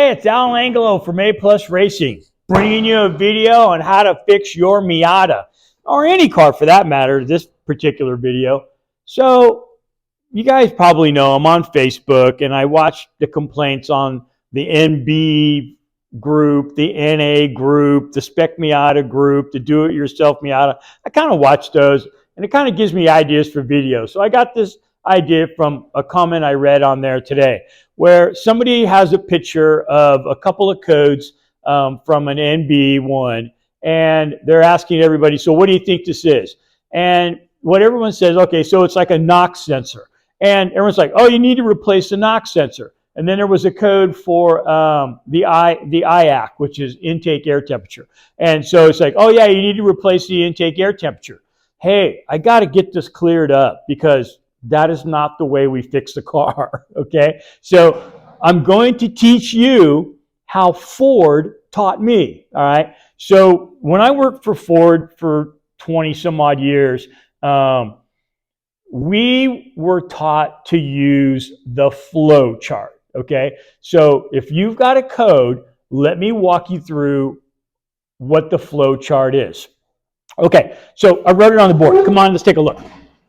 Hey, it's Al Angelo from A Plus Racing, bringing you a video on how to fix your Miata, or any car for that matter, this particular video. So, you guys probably know I'm on Facebook, and I watch the complaints on the NB group, the NA group, the Spec Miata group, the Do-It-Yourself Miata. I kind of watch those, and it kind of gives me ideas for videos. So I got this idea from a comment I read on there today, where somebody has a picture of a couple of codes from an NB1, and they're asking everybody, so what do you think this is? And what everyone says, okay, so it's like a knock sensor. And everyone's like, oh, you need to replace the knock sensor. And then there was a code for the IAC, which is intake air temperature. And so it's like, oh yeah, you need to replace the intake air temperature. Hey, I got to get this cleared up, because that is not the way we fix the car, okay? So I'm going to teach you how Ford taught me, all right? So when I worked for Ford for 20 some odd years, we were taught to use the flow chart, okay? So if you've got a code, let me walk you through what the flow chart is. Okay, so I wrote it on the board. Come on, let's take a look.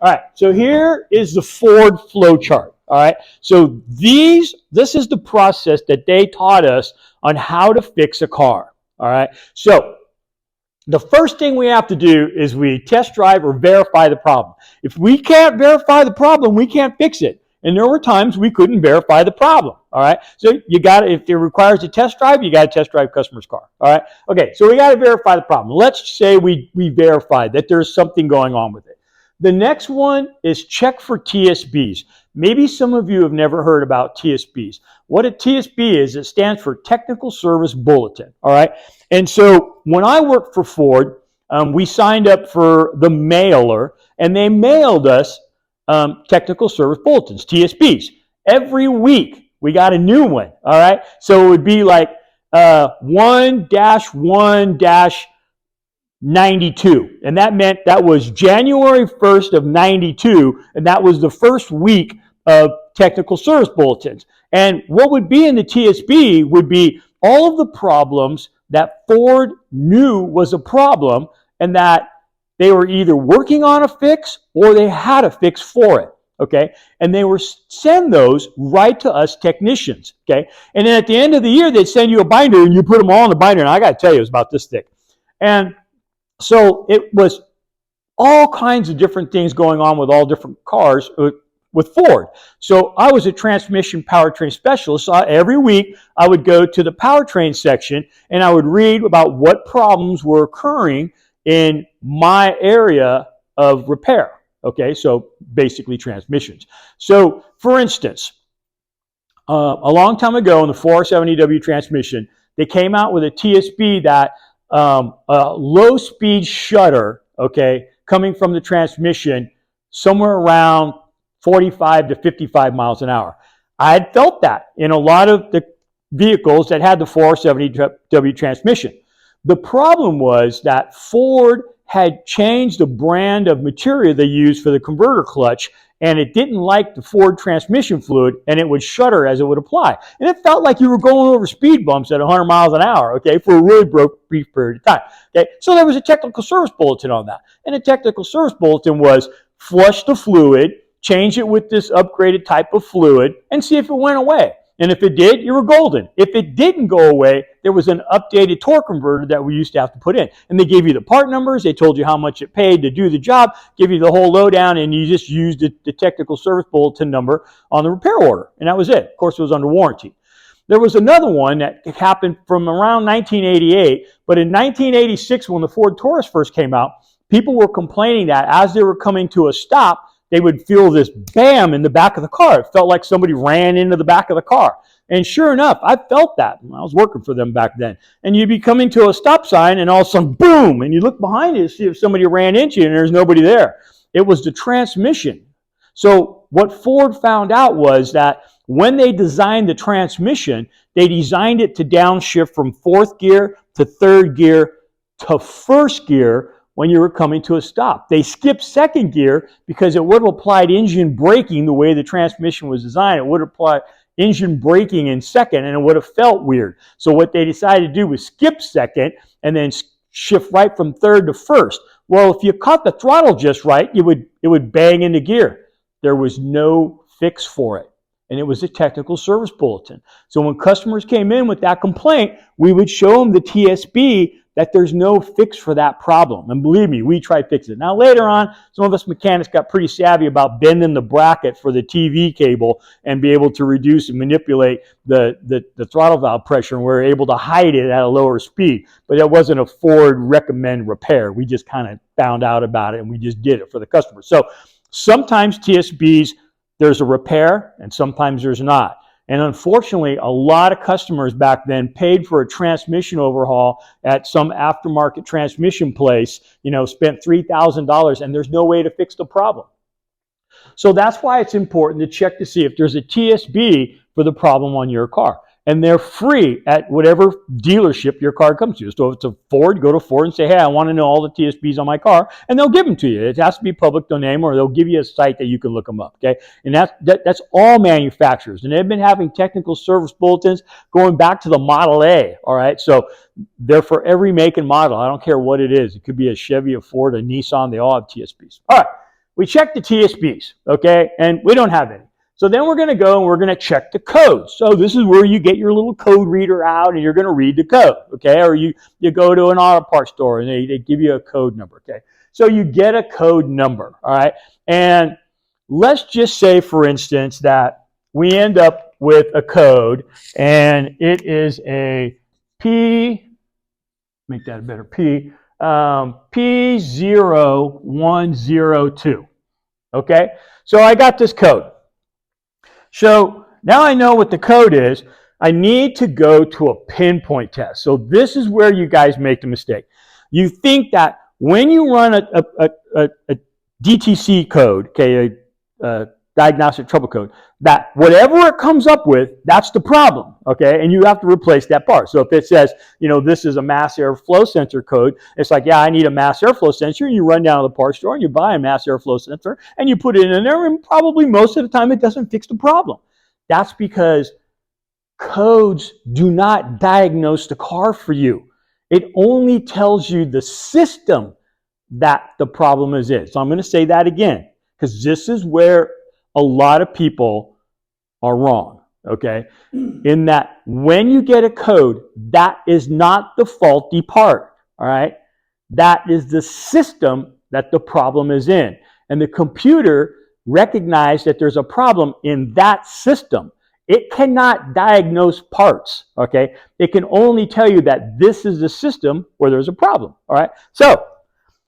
All right, so here is the Ford flow chart, all right? So this is the process that they taught us on how to fix a car, all right? So the first thing we have to do is we test drive or verify the problem. If we can't verify the problem, we can't fix it. And there were times we couldn't verify the problem, all right? So you got to, if it requires a test drive, you got to test drive customer's car, all right? Okay, so we got to verify the problem. Let's say we verified that there's something going on with it. The next one is check for TSBs. Maybe some of you have never heard about TSBs. What a TSB is, it stands for Technical Service Bulletin, all right? And so when I worked for Ford, we signed up for the mailer, and they mailed us Technical Service Bulletins, TSBs. Every week, we got a new one, all right? So it would be like 1-1-92, and that meant that was January 1st of 92, and that was the first week of Technical Service Bulletins. And what would be in the TSB would be all of the problems that Ford knew was a problem, and that they were either working on a fix or they had a fix for it, okay? And they were send those right to us technicians, okay? And then at the end of the year, they'd send you a binder, and you put them all in the binder, and I got to tell you, it was about this thick. And so it was all kinds of different things going on with all different cars with Ford. So I was a transmission powertrain specialist. So every week I would go to the powertrain section, and I would read about what problems were occurring in my area of repair. Okay, so basically transmissions. So for instance, a long time ago in the 470W transmission, they came out with a TSB that a low-speed shutter, okay, coming from the transmission somewhere around 45 to 55 miles an hour. I had felt that in a lot of the vehicles that had the 470W transmission. The problem was that Ford had changed the brand of material they used for the converter clutch, and it didn't like the Ford transmission fluid, and it would shudder as it would apply. And it felt like you were going over speed bumps at 100 miles an hour, okay, for a really brief period of time. Okay, so there was a technical service bulletin on that. And the technical service bulletin was flush the fluid, change it with this upgraded type of fluid, and see if it went away. And if it did, you were golden. If it didn't go away, there was an updated torque converter that we used to have to put in. And they gave you the part numbers, they told you how much it paid to do the job, give you the whole lowdown, and you just used the technical service bulletin number on the repair order. And that was it. Of course, it was under warranty. There was another one that happened from around 1988, but in 1986, when the Ford Taurus first came out, people were complaining that as they were coming to a stop, they would feel this bam in the back of the car. It felt like somebody ran into the back of the car. And sure enough, I felt that. I was working for them back then. And you'd be coming to a stop sign, and all of a sudden, boom, and you look behind you to see if somebody ran into you, and there's nobody there. It was the transmission. So what Ford found out was that when they designed the transmission, they designed it to downshift from fourth gear to third gear to first gear when you were coming to a stop. They skipped second gear because it would have applied engine braking the way the transmission was designed. It would have applied engine braking in second, and it would have felt weird. So what they decided to do was skip second and then shift right from third to first. Well, if you caught the throttle just right, it would bang into gear. There was no fix for it, and it was a technical service bulletin. So when customers came in with that complaint, we would show them the TSB that there's no fix for that problem. And believe me, we tried fixing it. Now later on, some of us mechanics got pretty savvy about bending the bracket for the TV cable and be able to reduce and manipulate the throttle valve pressure, and we were able to hide it at a lower speed. But that wasn't a Ford recommend repair. We just kind of found out about it and we just did it for the customer. So sometimes TSBs, there's a repair and sometimes there's not. And unfortunately, a lot of customers back then paid for a transmission overhaul at some aftermarket transmission place, spent $3,000, and there's no way to fix the problem. So that's why it's important to check to see if there's a TSB for the problem on your car. And they're free at whatever dealership your car comes to. So if it's a Ford, go to Ford and say, hey, I want to know all the TSBs on my car, and they'll give them to you. It has to be public domain, or they'll give you a site that you can look them up, okay? And that's all manufacturers. And they've been having technical service bulletins going back to the Model A, all right? So they're for every make and model. I don't care what it is. It could be a Chevy, a Ford, a Nissan. They all have TSBs. All right, we checked the TSBs, okay? And we don't have any. So then we're going to go and we're going to check the code. So this is where you get your little code reader out and you're going to read the code, okay? Or you go to an auto parts store and they give you a code number, okay? So you get a code number, all right? And let's just say, for instance, that we end up with a code and it is a P, make that a better P, P0102, okay? So I got this code. So now I know what the code is. I need to go to a pinpoint test. So this is where you guys make the mistake. You think that when you run a DTC code, okay, a diagnostic trouble code, that whatever it comes up with, that's the problem, okay? And you have to replace that part. So if it says, this is a mass airflow sensor code, it's like, yeah, I need a mass airflow sensor. And you run down to the parts store and you buy a mass airflow sensor and you put it in there, and probably most of the time it doesn't fix the problem. That's because codes do not diagnose the car for you. It only tells you the system that the problem is in. So I'm going to say that again, because this is where a lot of people are wrong, okay? In that when you get a code, that is not the faulty part, all right? That is the system that the problem is in. And the computer recognizes that there's a problem in that system. It cannot diagnose parts, okay? It can only tell you that this is the system where there's a problem, all right? So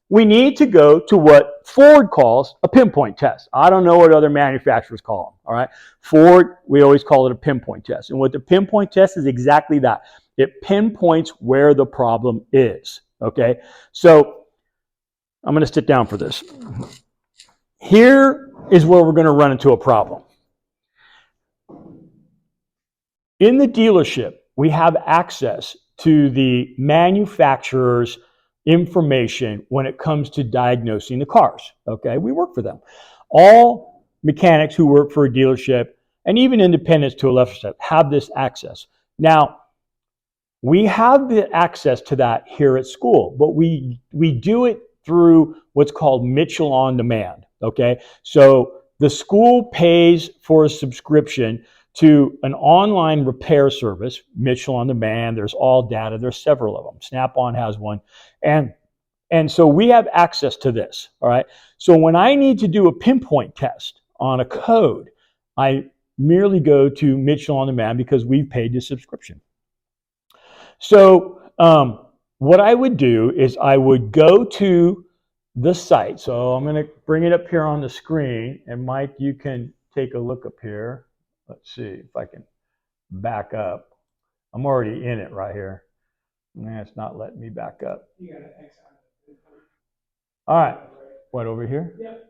we need to go to what Ford calls a pinpoint test. I don't know what other manufacturers call them, all right? Ford, we always call it a pinpoint test. And what the pinpoint test is exactly that. It pinpoints where the problem is, okay? So I'm going to sit down for this. Here is where we're going to run into a problem. In the dealership, we have access to the manufacturer's information when it comes to diagnosing the cars, okay? We work for them. All mechanics who work for a dealership, and even independents to a lesser extent, have this access. Now, we have the access to that here at school, but we do it through what's called Mitchell On Demand, okay? So the school pays for a subscription to an online repair service, Mitchell On Demand. There's All Data. There's several of them. Snap-on has one. And so we have access to this, all right? So when I need to do a pinpoint test on a code, I merely go to Mitchell On Demand because we've paid the subscription. So what I would do is I would go to the site. So I'm going to bring it up here on the screen. And Mike, you can take a look up here. Let's see if I can back up. I'm already in it right here. Nah, it's not letting me back up. You got to X out of it. All right. What, over here? Yep.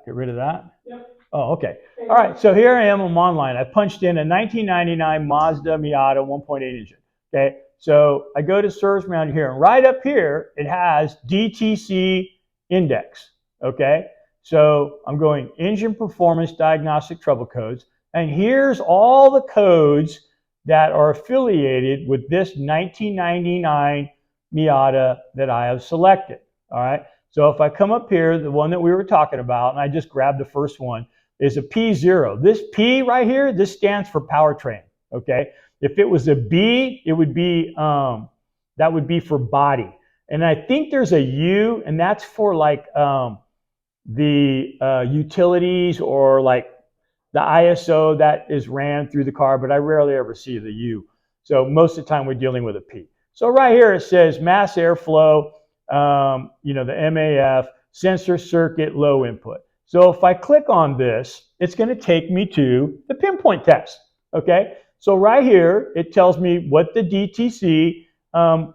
Get rid of that? Yep. Oh, okay. All right. So here I am. I'm online. I punched in a 1999 Mazda Miata 1.8 engine. Okay. So I go to Service Manager here, and right up here, it has DTC index. Okay. So I'm going Engine Performance Diagnostic Trouble Codes. And here's all the codes that are affiliated with this 1999 Miata that I have selected. All right. So if I come up here, the one that we were talking about, and I just grabbed the first one, is a P0. This P right here, this stands for powertrain. Okay. If it was a B, it would be that would be for body. And I think there's a U, and that's for like the utilities or like the ISO that is ran through the car, but I rarely ever see the U. So most of the time we're dealing with a P. So right here it says mass airflow, you know, the MAF, sensor circuit, low input. So if I click on this, it's going to take me to the pinpoint test. Okay. So right here, it tells me what the DTC,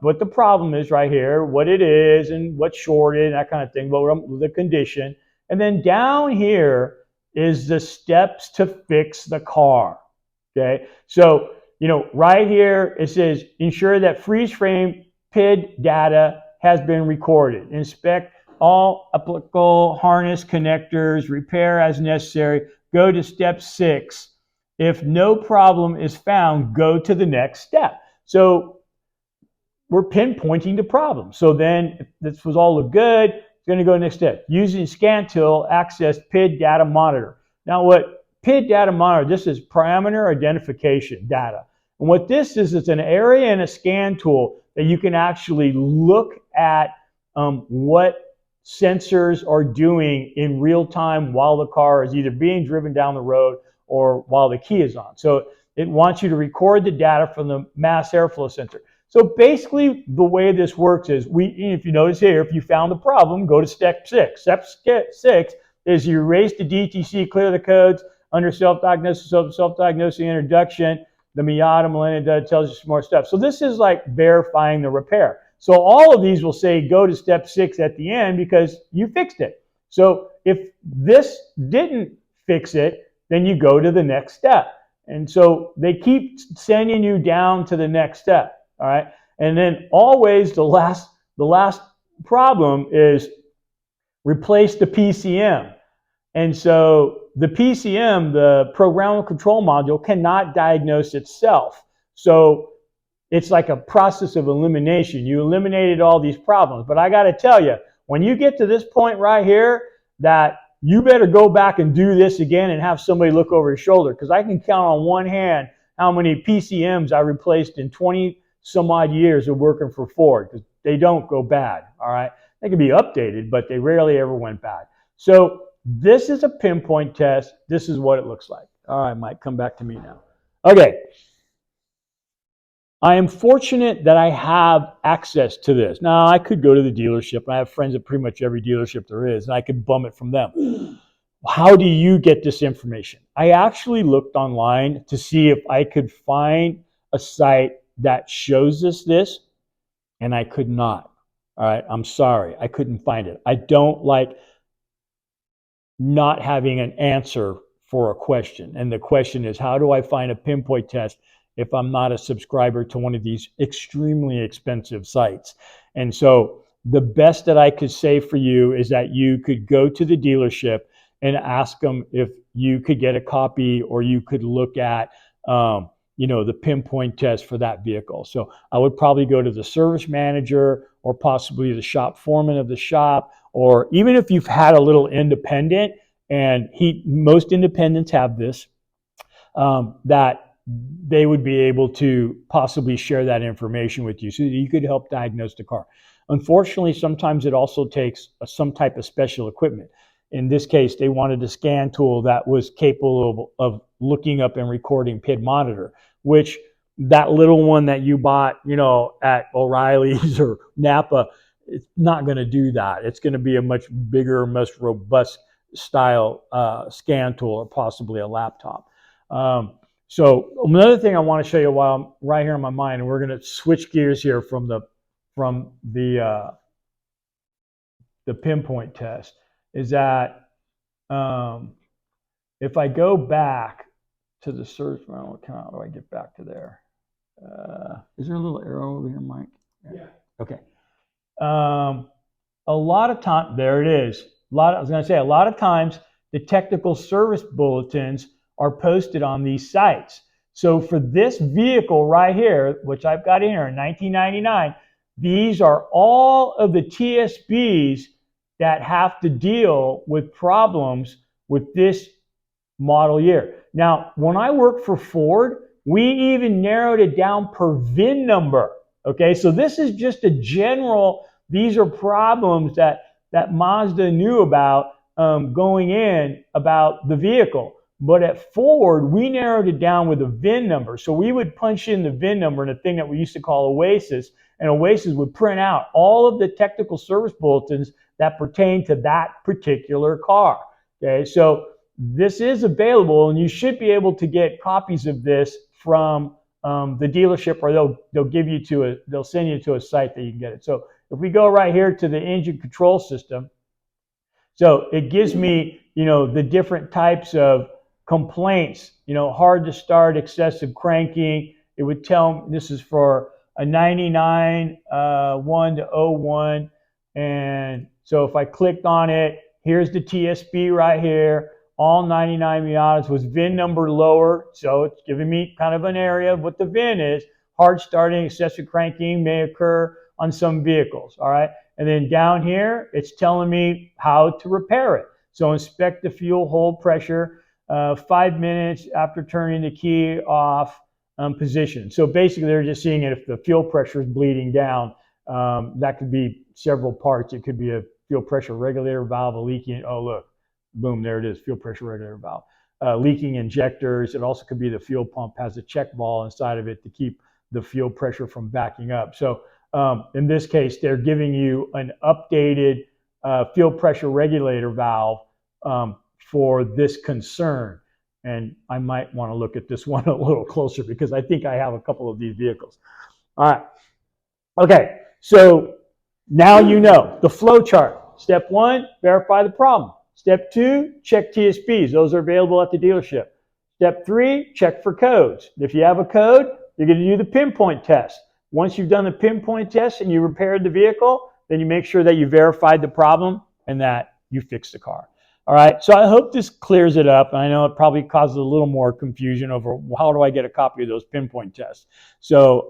what the problem is right here, what it is and what's shorted, that kind of thing, but the condition. And then down here is the steps to fix the car. Okay. So, you know, right here, it says ensure that freeze frame PID data has been recorded. Inspect all applicable harness connectors, repair as necessary. Go to step 6. If no problem is found, go to the next step. So we're pinpointing the problem. So then if this was all look good, it's going to go to the next step. Using scan tool, access PID data monitor. Now what PID data monitor, this is parameter identification data. And what this is, it's an area and a scan tool that you can actually look at what sensors are doing in real time while the car is either being driven down the road or while the key is on. So it wants you to record the data from the mass airflow sensor. So basically the way this works is, if you notice here, if you found the problem, go to step 6. Step 6 is you erase the DTC, clear the codes under self-diagnosis, self-diagnosing introduction. The Miata Millennium tells you some more stuff. So this is like verifying the repair. So all of these will say go to step 6 at the end because you fixed it. So if this didn't fix it, then you go to the next step. And so they keep sending you down to the next step. All right. And then always the last problem is replace the PCM. And so the PCM, the programmable control module, cannot diagnose itself. So it's like a process of elimination. You eliminated all these problems. But I got to tell you, when you get to this point right here, that you better go back and do this again and have somebody look over your shoulder, because I can count on one hand how many PCMs I replaced in 20 some odd years of working for Ford, because they don't go bad. All right. They can be updated, but they rarely ever went bad. So this is a pinpoint test. This is what it looks like. All right, Mike, come back to me now. Okay. I am fortunate that I have access to this. Now, I could go to the dealership. I have friends at pretty much every dealership there is, and I could bum it from them. How do you get this information? I actually looked online to see if I could find a site that shows us this, and I could not. All right, I'm sorry. I couldn't find it. I don't like not having an answer for a question. And the question is, how do I find a pinpoint test if I'm not a subscriber to one of these extremely expensive sites? And so the best that I could say for you is that you could go to the dealership and ask them if you could get a copy, or you could look at, the pinpoint test for that vehicle. So I would probably go to the service manager, or possibly the shop foreman of the shop, or even if you've had a little independent, and most independents have this, that they would be able to possibly share that information with you so that you could help diagnose the car. Unfortunately, sometimes it also takes some type of special equipment. In this case, they wanted a scan tool that was capable of looking up and recording PID monitor, which that little one that you bought, at O'Reilly's or Napa, it's not going to do that. It's going to be a much bigger, much robust style scan tool, or possibly a laptop. So another thing I want to show you while I'm right here in my mind, and we're going to switch gears here from the pinpoint test, is that if I go back to the search, how do I get back to there? Is there a little arrow over here, Mike? Yeah. Okay. A lot of time, there it is. A lot of times the technical service bulletins are posted on these sites. So for this vehicle right here, which I've got in here in 1999, these are all of the TSBs that have to deal with problems with this model year. Now, when I worked for Ford, we even narrowed it down per VIN number. Okay, so this is just a general, these are problems that Mazda knew about going in about the vehicle. But at Ford, we narrowed it down with a VIN number. So we would punch in the VIN number in a thing that we used to call Oasis, and Oasis would print out all of the technical service bulletins that pertain to that particular car. Okay, so this is available, and you should be able to get copies of this from the dealership, or they'll send you to a site that you can get it. So if we go right here to the engine control system, so it gives me, the different types of complaints, hard to start, excessive cranking. It would tell me this is for a 99 1 to 01. And so if I clicked on it, here's the TSB right here. All 99 Miatas was VIN number lower. So it's giving me kind of an area of what the VIN is. Hard starting, excessive cranking may occur on some vehicles. All right. And then down here, it's telling me how to repair it. So inspect the fuel hold pressure 5 minutes after turning the key off position. So basically, they're just seeing if the fuel pressure is bleeding down. That could be several parts. It could be a fuel pressure regulator valve, a leaking. Oh, look, boom, there it is, fuel pressure regulator valve. Leaking injectors. It also could be the fuel pump has a check ball inside of it to keep the fuel pressure from backing up. So in this case, they're giving you an updated fuel pressure regulator valve for this concern. And I might want to look at this one a little closer because I think I have a couple of these vehicles. All right. Okay. So now you know the flow chart. Step 1, verify the problem. Step 2, check TSBs. Those are available at the dealership. Step 3, check for codes. If you have a code, you're going to do the pinpoint test. Once you've done the pinpoint test and you repaired the vehicle, then you make sure that you verified the problem and that you fixed the car. All right, so I hope this clears it up. I know it probably causes a little more confusion over how do I get a copy of those pinpoint tests. So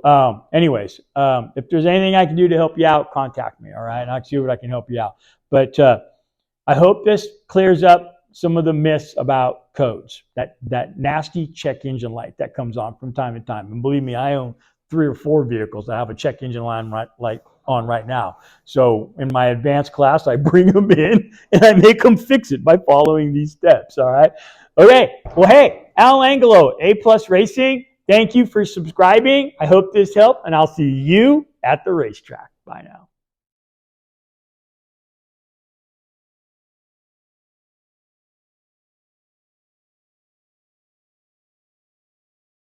anyways, if there's anything I can do to help you out, contact me, all right? And I'll see what I can help you out. But I hope this clears up some of the myths about codes, that nasty check engine light that comes on from time to time. And believe me, I own 3 or 4 vehicles that have a check engine light on right now. So in my advanced class, I bring them in and I make them fix it by following these steps, all right? Okay, well, hey, Al Angelo, A+ Racing, thank you for subscribing. I hope this helped, and I'll see you at the racetrack. Bye now.